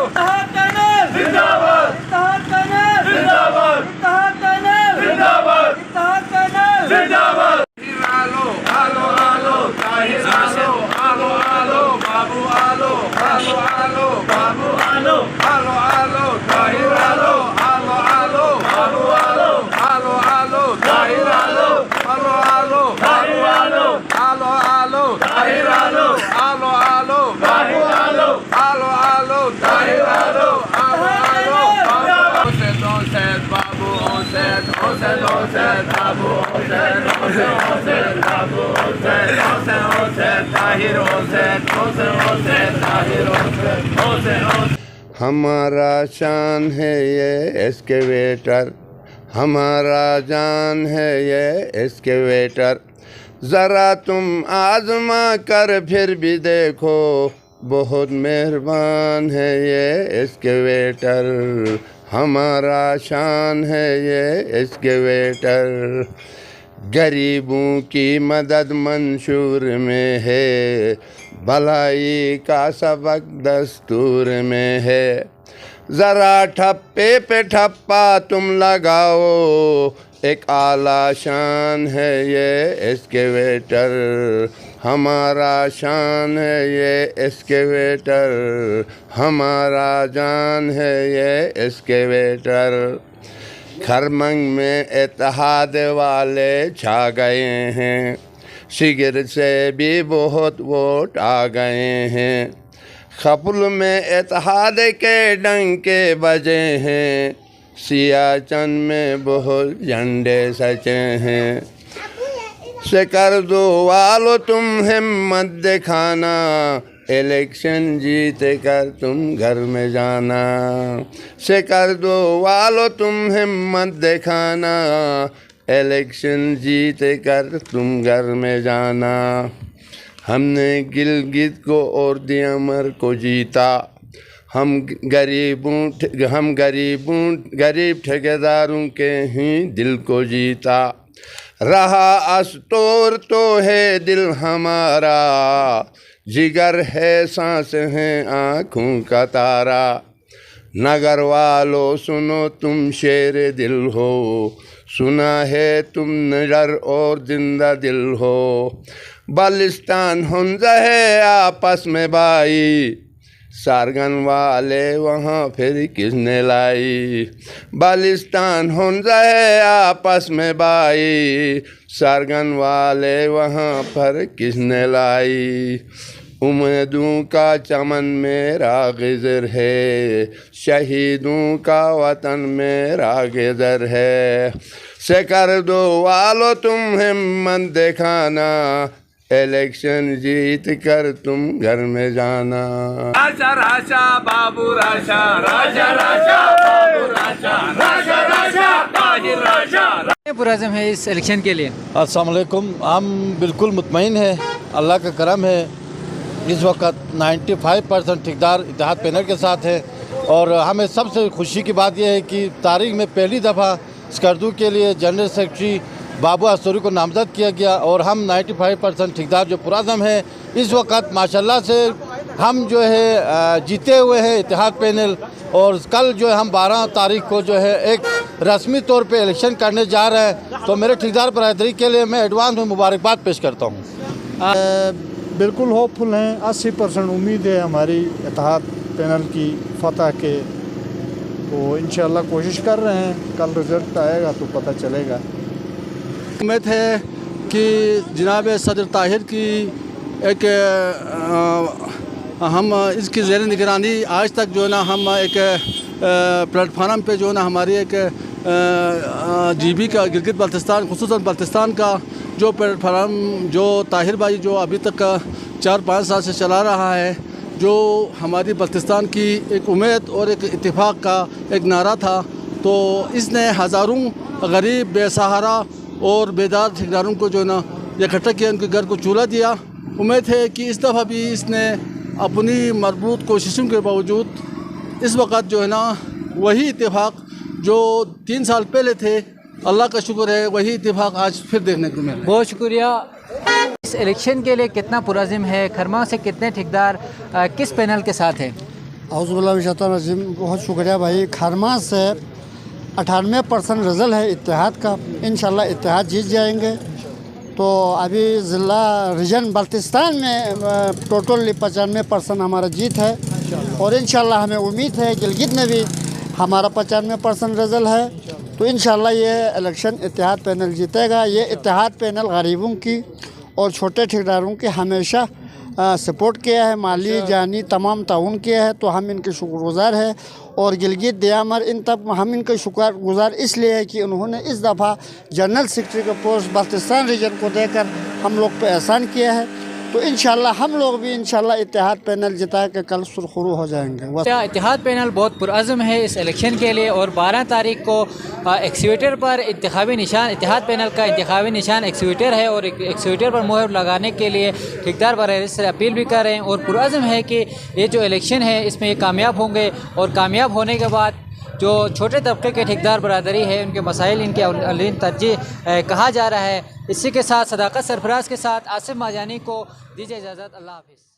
इत्तेहाद panel जिंदाबाद इत्तेहाद panel जिंदाबाद इत्तेहाद panel जिंदाबाद इत्तेहाद पैनल जिंदाबाद आलो आलो आलो ताहिर आलो आलो आलो बाबू आलो आलो आलो बाबू आलो आलो आलो ताहिर आलो आलो आलो बाबू आलो आलो आलो ताहिर आलो आलो आलो बाबू आलो आलो आलो ताहिर आलो आलो आलो बाबू आलो आलो आलो ताहिर आलो आलो आलो Onset babu onset babu onset babu onset tahir onset tahir onset हमारा शान है ये एस्केवेटर, हमारा जान है ये एस्केवेटर। ज़रा तुम आज़मा कर फिर भी देखो, बहुत मेहरबान है ये एस्केवेटर। हमारा शान है ये एस्केवेटर। गरीबों की मदद मंशूर में है, भलाई का सबक दस्तूर में है। ज़रा ठप्पे पे ठप्पा तुम लगाओ, एक आला शान है ये एस्केवेटर। हमारा शान है ये एस्केवेटर, हमारा जान है ये एस्केवेटर। खरमंग में इत्तेहाद वाले छा गए हैं, शिगर से भी बहुत वोट आ गए हैं। खपुल में इत्तेहाद के डंके बजे हैं, सियाचन में बहुत झंडे सचे हैं। शिकर दो वालो तुम हिम्मत दिखाना, इलेक्शन जीत कर तुम घर में जाना। शिकर दो वालो तुम हिम्मत दिखाना, इलेक्शन जीत कर तुम घर में जाना। हमने गिलगित को और दियामर को जीता, हम गरीब ठेकेदारों के ही दिल को जीता। रहा अस्तोर तो है दिल हमारा, जिगर है सांस है आँखों का तारा। नगर वालों सुनो तुम शेर दिल हो, सुना है तुम निडर और जिंदा दिल हो। बलिस्तान हुंजा है आपस में भाई, सारगन वाले वहाँ फिर किसने लाई। बलिस्तान हुंजा है आपस में भाई, सारगन वाले वहाँ पर किसने लाई। उम्मीदों का चमन मेरा गिज़र है, शहीदों का वतन मेरा गिज़र है। शिकर दो वालो तुम हिम्मत दिखाना, इलेक्शन जीत कर तुम घर में जाना। राजा राजा बाबू राजा राजा राजा बाबू राजा राजा राजा ताहिर राजा। पुराज़म है इस इलेक्शन के लिए। अस्सलाम वालेकुम। हम बिल्कुल मुतमईन है, अल्लाह का करम है। इस वक्त 95% ठेकेदार इत्तेहाद पैनल के साथ है और हमें सबसे खुशी की बात यह है कि तारीख में पहली दफ़ा स्कर्दू के लिए जनरल सेक्रेटरी बाबू अस्तूरी को नामज़द किया गया और हम 95% ठेकेदार जो पुराज़म है इस वक्त माशाल्लाह से हम जो है जीते हुए हैं इत्तेहाद पैनल। और कल जो है हम 12 तारीख को जो है एक रस्मी तौर पे इलेक्शन करने जा रहे हैं। तो मेरे ठेकेदार बरादरी के लिए मैं एडवांस में मुबारकबाद पेश करता हूँ। बिल्कुल होपफुल हैं, 80% उम्मीद है हमारी इत्तेहाद पैनल की फतह के। तो इंशाल्लाह कोशिश कर रहे हैं, कल रिज़ल्ट आएगा तो पता चलेगा। उम्मीद है कि जनाब सदर ताहिर की एक हम इसकी ज़ेर निगरानी आज तक जो है ना हम एक प्लेटफार्म पे जो है ना हमारी एक GB का गिलगित बल्तिस्तान खुसूसन बल्तिस्तान का जो प्लेटफार्म जो ताहिर भाई जो अभी तक 4-5 साल से चला रहा है, जो हमारी बल्तिस्तान की एक उम्मीद और एक इत्तेफाक का एक नारा था, तो इसने हज़ारों गरीब बेसहारा और बेदार ठेकेदारों को जो है ना इकट्ठा किया, उनके घर को चूल्हा दिया। उम्मीद है कि इस दफ़ा भी इसने अपनी मजबूत कोशिशों के बावजूद इस वक्त जो है ना वही इत्तेफाक जो 3 साल पहले थे, अल्लाह का शुक्र है वही इत्तेफाक आज फिर देखने को मिला। बहुत शुक्रिया। इस इलेक्शन के लिए कितना पुराज़िम है, खरमा से कितने ठेकेदार किस पैनल के साथ हैं? औज़ुबिल्लाहिमिनश्शैतानिर्रजीम। बहुत शुक्रिया भाई। खारमा से 98% रिज़ल्ट है इत्तेहाद का। इंशाल्लाह इत्तेहाद जीत जाएंगे। तो अभी ज़िला रीजन बल्तिस्तान में टोटल 95% हमारा जीत है और इंशाल्लाह हमें उम्मीद है गिलगित में भी हमारा 95% रिज़ल्ट है। तो इंशाल्लाह ये इलेक्शन इत्तेहाद पैनल जीतेगा। ये इत्तेहाद पैनल गरीबों की और छोटे ठेकेदारों की हमेशा सपोर्ट किया है, माली जानी तमाम ताउन किया है। तो हम इनके शुक्रगुज़ार हैं और गिलगित दियामर इन तब हम इनके शुक्रगुज़ार इसलिए है कि उन्होंने इस दफ़ा जनरल सेक्रेटरी का पोस्ट बल्तिस्तान रीजन को देकर हम लोग पे एहसान किया है। तो इंशाल्लाह हम लोग भी इंशाल्लाह इत्तेहाद पैनल जिता के कल सुरखरू हो जाएंगे। इत्तेहाद पैनल बहुत पुरअज़्म है इस इलेक्शन के लिए और 12 तारीख को एक्सीवेटर पर इंतखाबी निशान इत्तेहाद पैनल का इंतखाबी निशान एक्सीवेटर है और एक्सीवेटर पर मोहर लगाने के लिए ठेकेदार बराह से अपील भी कर रहे हैं और पुरअज़्म है कि ये जो इलेक्शन है इसमें ये कामयाब होंगे और कामयाब होने के बाद जो छोटे तबके के ठेकेदार बरादरी है उनके मसाइल इनके अवलीन तरजीह कहा जा रहा है। इसी के साथ सदाकत सरफराज के साथ आसिफ माजानी को दीजिए इजाज़त। अल्लाह हाफ़िज़।